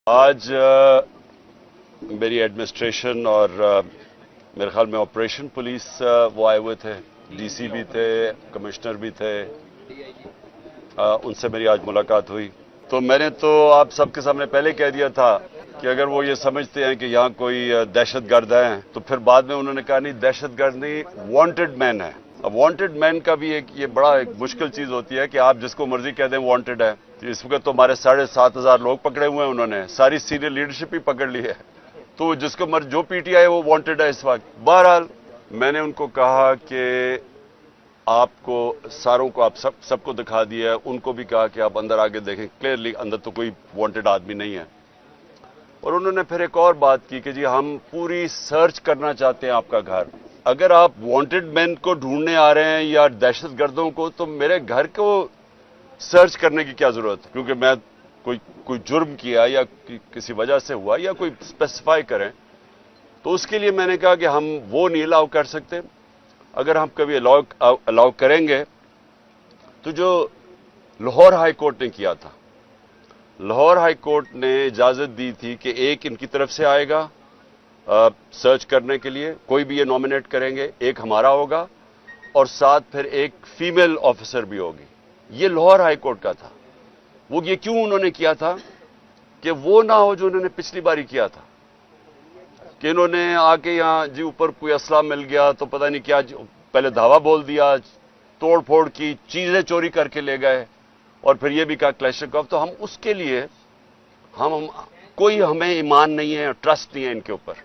आज मेरी एडमिनिस्ट्रेशन और मेरे ख्याल में ऑपरेशन पुलिस वो आए हुए थे, डीसी भी थे, कमिश्नर भी थे, उनसे मेरी आज मुलाकात हुई। तो मैंने तो आप सबके सामने पहले कह दिया था कि अगर वो ये समझते हैं कि यहाँ कोई दहशतगर्द है, तो फिर बाद में उन्होंने कहा नहीं, दहशतगर्द नहीं, वांटेड मैन है। अब वांटेड मैन का भी ये बड़ा एक मुश्किल चीज होती है कि आप जिसको मर्जी कह दें वांटेड है। तो इस वक्त तो हमारे 7,500 लोग पकड़े हुए हैं, उन्होंने सारी सीनियर लीडरशिप ही पकड़ ली है, तो जिसको मर्जी जो पीटीआई वो वांटेड है इस वक्त। बहरहाल मैंने उनको कहा कि आपको सारों को आप सबको दिखा दिया है, उनको भी कहा कि आप अंदर आके देखें, क्लियरली अंदर तो कोई वांटेड आदमी नहीं है। और उन्होंने फिर एक और बात की कि जी हम पूरी सर्च करना चाहते हैं आपका घर। अगर आप वांटेड मैन को ढूंढने आ रहे हैं या दहशतगर्दों को, तो मेरे घर को सर्च करने की क्या जरूरत है? क्योंकि मैं कोई जुर्म किया या किसी वजह से हुआ या कोई स्पेसिफाई करें, तो उसके लिए मैंने कहा कि हम वो नहीं अलाउ कर सकते। अगर हम कभी अलाउ करेंगे तो जो लाहौर हाई कोर्ट ने किया था, लाहौर हाई कोर्ट ने इजाजत दी थी कि एक इनकी तरफ से आएगा सर्च करने के लिए, कोई भी ये नॉमिनेट करेंगे, एक हमारा होगा और साथ फिर एक फीमेल ऑफिसर भी होगी। ये लाहौर हाई कोर्ट का था। वो ये क्यों उन्होंने किया था कि वो ना हो जो उन्होंने पिछली बारी किया था, कि इन्होंने आके यहां जी ऊपर कोई असला मिल गया तो पता नहीं क्या, पहले धावा बोल दिया, तोड़ फोड़ की, चीजें चोरी करके ले गए और फिर ये भी कहा क्लैशकोव। तो हम उसके लिए हम कोई हमें ईमान नहीं है, ट्रस्ट नहीं है इनके ऊपर।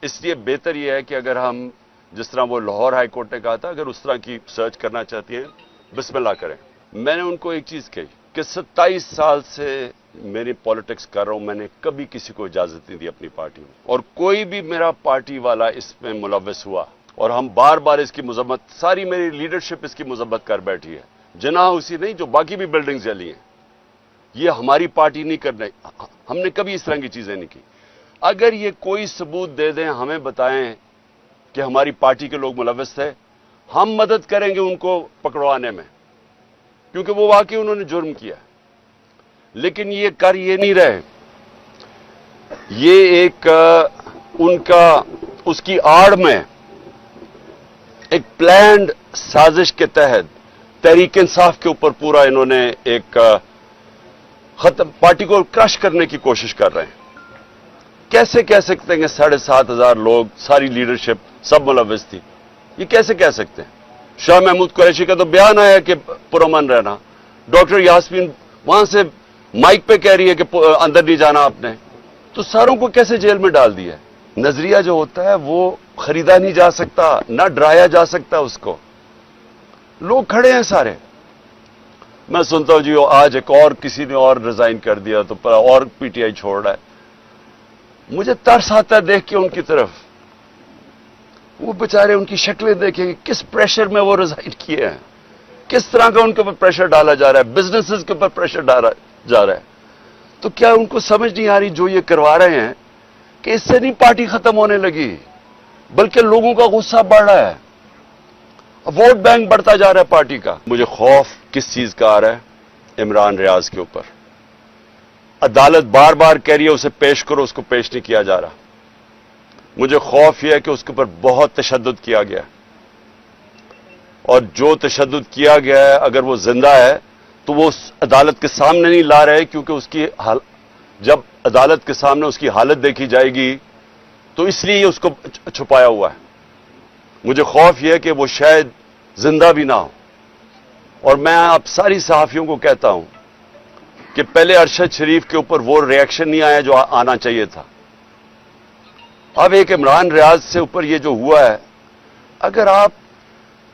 इसलिए बेहतर यह है कि अगर हम जिस तरह वो लाहौर हाई कोर्ट ने कहा था, अगर उस तरह की सर्च करना चाहती हैं, बिस्मिल्लाह करें। मैंने उनको एक चीज कही कि 27 साल से मेरी पॉलिटिक्स कर रहा हूं, मैंने कभी किसी को इजाजत नहीं दी अपनी पार्टी में, और कोई भी मेरा पार्टी वाला इसमें मुलव्वस हुआ और हम बार बार इसकी मजम्मत, सारी मेरी लीडरशिप इसकी मजम्मत कर बैठी है। जना उसी नहीं जो बाकी भी बिल्डिंग्स जली हैं, ये हमारी पार्टी नहीं करने, हमने कभी इस तरह की चीजें नहीं की। अगर ये कोई सबूत दे दें, हमें बताएं कि हमारी पार्टी के लोग मुलव्वस थे, हम मदद करेंगे उनको पकड़वाने में, क्योंकि वो वाकई उन्होंने जुर्म किया। लेकिन ये कर ये नहीं रहे, ये एक उनका उसकी आड़ में एक प्लान्ड साजिश के तहत तहरीक इंसाफ के ऊपर पूरा इन्होंने एक खत्म, पार्टी को क्रश करने की कोशिश कर रहे हैं। कैसे कह सकते हैं कि 7,500 लोग, सारी लीडरशिप सब मुलव्वस थी? ये कैसे कह सकते हैं? शाह महमूद कुरैशी का तो बयान आया कि पुरअमन रहना, डॉक्टर यास्मीन वहां से माइक पे कह रही है कि अंदर नहीं जाना आपने, तो सारों को कैसे जेल में डाल दिया? नजरिया जो होता है वो खरीदा नहीं जा सकता, ना डराया जा सकता उसको। लोग खड़े हैं सारे। मैं सुनता हूं जी आज एक और किसी ने और रिजाइन कर दिया तो और पीटीआई छोड़ रहा है। मुझे तरस आता है देख के उनकी तरफ। वो बेचारे, उनकी शक्लें देखेंगे, किस प्रेशर में वो रिजाइन किए हैं, किस तरह का उनके ऊपर प्रेशर डाला जा रहा है, बिजनेसेस के ऊपर प्रेशर डाला जा रहा है। तो क्या उनको समझ नहीं आ रही जो ये करवा रहे हैं कि इससे नहीं पार्टी खत्म होने लगी, बल्कि लोगों का गुस्सा बढ़ रहा है, वोट बैंक बढ़ता जा रहा है पार्टी का। मुझे खौफ किस चीज का आ रहा है? इमरान रियाज के ऊपर। अदालत बार बार कह रही है उसे पेश करो, उसको पेश नहीं किया जा रहा। मुझे खौफ यह है कि उसके ऊपर बहुत तशद्दुद किया गया, और जो तशद्दुद किया गया है अगर वो जिंदा है तो वो उस अदालत के सामने नहीं ला रहे, क्योंकि उसकी जब अदालत के सामने उसकी हालत देखी जाएगी तो इसलिए उसको छुपाया हुआ है। मुझे खौफ यह है कि वो शायद जिंदा भी ना हो। और मैं आप सारी सहाफियों को कहता हूं कि पहले अरशद शरीफ के ऊपर वो रिएक्शन नहीं आया जो आना चाहिए था। अब एक इमरान रियाज से ऊपर ये जो हुआ है, अगर आप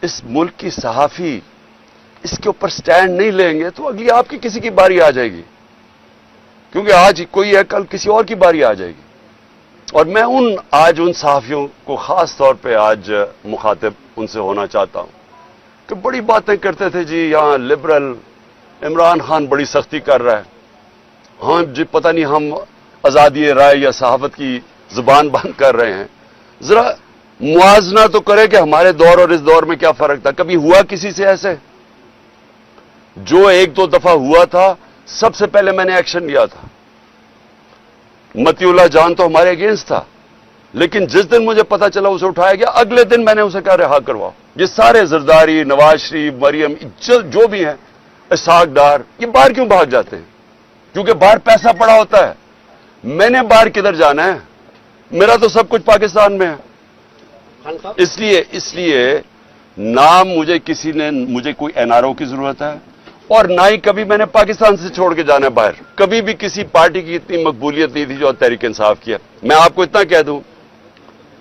इस मुल्क की सहाफी इसके ऊपर स्टैंड नहीं लेंगे तो अगली आपकी किसी की बारी आ जाएगी, क्योंकि आज कोई है, कल किसी और की बारी आ जाएगी। और मैं आज उन सहाफियों को खास तौर पे आज मुखातिब उनसे होना चाहता हूं कि बड़ी बातें करते थे जी, यहां लिबरल इमरान खान बड़ी सख्ती कर रहा है, हाँ जी पता नहीं हम आजादी राय या सहाफत की जुबान बंद कर रहे हैं। जरा मुआवजना तो करे कि हमारे दौर और इस दौर में क्या फर्क था? कभी हुआ किसी से ऐसे? जो एक दो दफा हुआ था, सबसे पहले मैंने एक्शन लिया था। मतीउल्लाह जान तो हमारे अगेंस्ट था, लेकिन जिस दिन मुझे पता चला उसे उठाया गया, अगले दिन मैंने उसे कहा रिहा करवाओ। ये सारे जरदारी, नवाज शरीफ, मरियम, जो भी हैं, इसहाक डार, ये बाहर क्यों भाग जाते हैं? क्योंकि बाहर पैसा पड़ा होता है। मैंने बाहर किधर जाना है? मेरा तो सब कुछ पाकिस्तान में है। इसलिए ना मुझे कोई एनआरओ की जरूरत है, और ना ही कभी मैंने पाकिस्तान से छोड़ के जाना है बाहर। कभी भी किसी पार्टी की इतनी मकबूलियत नहीं थी जो तहरीक इंसाफ की है। मैं आपको इतना कह दूं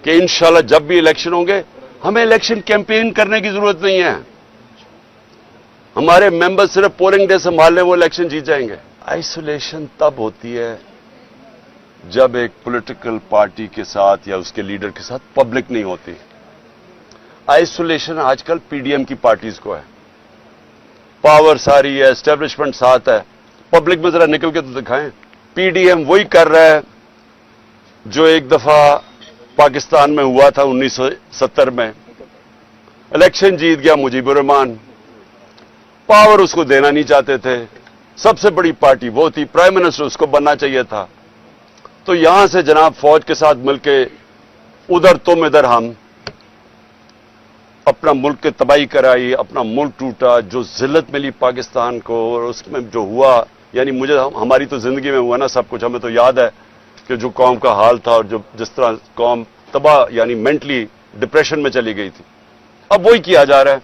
कि इंशाल्लाह जब भी इलेक्शन होंगे, हमें इलेक्शन कैंपेन करने की जरूरत नहीं है। हमारे मेंबर सिर्फ पोलिंग डे संभाल लें, वो इलेक्शन जीत जाएंगे। आइसोलेशन तब होती है जब एक पॉलिटिकल पार्टी के साथ या उसके लीडर के साथ पब्लिक नहीं होती। आइसोलेशन आजकल पीडीएम की पार्टीज को है। पावर सारी है, एस्टेब्लिशमेंट साथ है, पब्लिक में जरा निकल के तो दिखाएं। पीडीएम वही कर रहा है जो एक दफा पाकिस्तान में हुआ था 1970 में। इलेक्शन जीत गया मुजीबुर रहमान, पावर उसको देना नहीं चाहते थे, सबसे बड़ी पार्टी वो थी, प्राइम मिनिस्टर उसको बनना चाहिए था। तो यहां से जनाब फौज के साथ मिलके उधर तुम इधर हम, अपना मुल्क की तबाही कराई, अपना मुल्क टूटा, जो जिल्लत मिली पाकिस्तान को, और उसमें जो हुआ, यानी हमारी तो जिंदगी में हुआ ना सब कुछ। हमें तो याद है कि जो कौम का हाल था और जो जिस तरह कौम तबाह यानी मेंटली डिप्रेशन में चली गई थी, अब वही किया जा रहा है।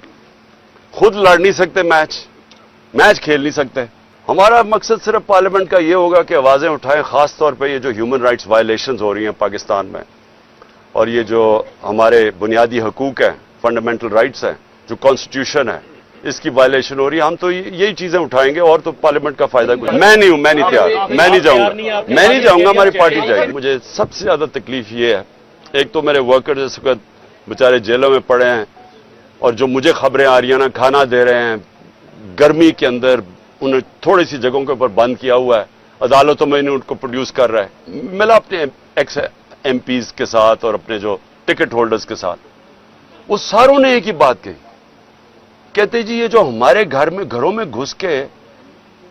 खुद लड़ नहीं सकते, मैच खेल नहीं सकते। हमारा मकसद सिर्फ पार्लियामेंट का ये होगा कि आवाजें उठाएं, खास तौर पे ये जो ह्यूमन राइट्स वायलेशंस हो रही हैं पाकिस्तान में, और ये जो हमारे बुनियादी हकूक हैं, फंडामेंटल राइट्स हैं, जो कॉन्स्टिट्यूशन है, इसकी वायलेशन हो रही है। हम तो यही चीजें उठाएंगे, और तो पार्लियामेंट का फायदा कुछ। मैं नहीं तैयार, मैं नहीं जाऊंगा, हमारी पार्टी जाएगी। मुझे सबसे ज्यादा तकलीफ ये है, एक तो मेरे वर्कर्स इस वक्त बेचारे जेलों में पड़े हैं, और जो मुझे खबरें आ रही हैं ना, खाना दे रहे हैं गर्मी के अंदर, उन्हें थोड़ी सी जगहों के ऊपर बंद किया हुआ है, अदालतों में इन्हें उनको प्रोड्यूस कर रहा है। मिला अपने एक्स एमपीज के साथ और अपने जो टिकट होल्डर्स के साथ, वो सारों ने एक ही बात कही, कहते जी ये जो हमारे घरों में घुस के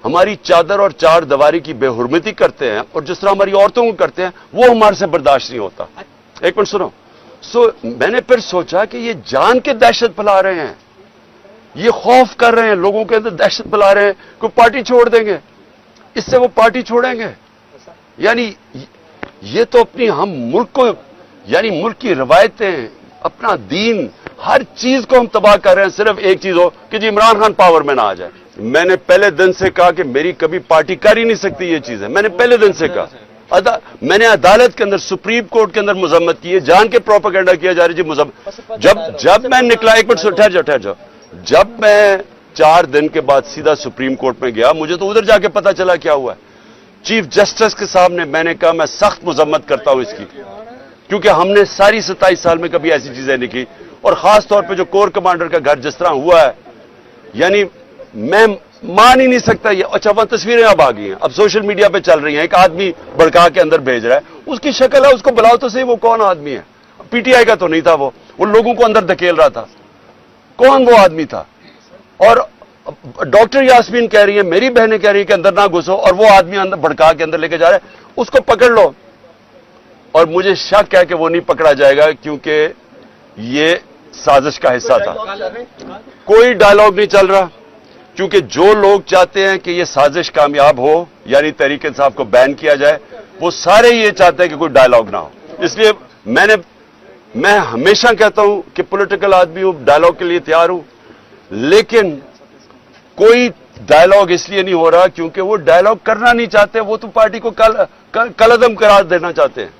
हमारी चादर और चार दीवारी की बेहुरमती करते हैं, और जिस तरह हमारी औरतों को करते हैं, वो हमारे से बर्दाश्त नहीं होता। एक मिनट सुनो। मैंने फिर सोचा कि ये जान के दहशत फैला रहे हैं, ये खौफ कर रहे हैं, लोगों के अंदर दहशत फैला रहे हैं कि पार्टी छोड़ देंगे, इससे वो पार्टी छोड़ेंगे। यानी ये तो अपनी हम मुल्क को, यानी मुल्क की रवायतें, अपना दीन, हर चीज को हम तबाह कर रहे हैं, सिर्फ एक चीज हो कि जी इमरान खान पावर में ना आ जाए। मैंने पहले दिन से कहा कि मेरी कभी पार्टी कर ही नहीं सकती ये चीजें, मैंने पहले दिन से कहा। मैंने अदालत के अंदर, सुप्रीम कोर्ट के अंदर मजम्मत की है, जान के प्रोपेगेंडा किया जा रही जी जब मैं निकला, एक मिनट ठहर जाओ, जब मैं 4 दिन के बाद सीधा सुप्रीम कोर्ट में गया, मुझे तो उधर जाके पता चला क्या हुआ है। चीफ जस्टिस के सामने मैंने कहा मैं सख्त मजम्मत करता हूं इसकी, क्योंकि हमने सारी 27 साल में कभी ऐसी चीजें नहीं की, और खास तौर पे जो कोर कमांडर का घर जिस तरह हुआ है, यानी मैं मान ही नहीं सकता ये। अच्छा, वहां तस्वीरें अब आ गई हैं, अब सोशल मीडिया पे चल रही हैं, एक आदमी भड़का के अंदर भेज रहा है, उसकी शक्ल है, उसको बुलाओ तो सही, वो कौन आदमी है? पीटीआई का तो नहीं था, वो लोगों को अंदर धकेल रहा था, कौन वो आदमी था? और डॉक्टर यास्मीन कह रही है, मेरी बहनें कह रही है कि अंदर ना घुसो, और वो आदमी अंदर भड़का के अंदर लेके जा रहा है, उसको पकड़ लो। और मुझे शक है कि वो नहीं पकड़ा जाएगा, क्योंकि ये साजिश का हिस्सा था। कोई डायलॉग नहीं चल रहा, क्योंकि जो लोग चाहते हैं कि ये साजिश कामयाब हो, यानी तहरीक इंसाफ को बैन किया जाए, वो सारे ये चाहते हैं कि कोई डायलॉग ना हो। इसलिए मैं हमेशा कहता हूं कि पॉलिटिकल आदमी हूं, डायलॉग के लिए तैयार हूं, लेकिन कोई डायलॉग इसलिए नहीं हो रहा क्योंकि वो डायलॉग करना नहीं चाहते, वो तो पार्टी को कलअदम करार देना चाहते हैं।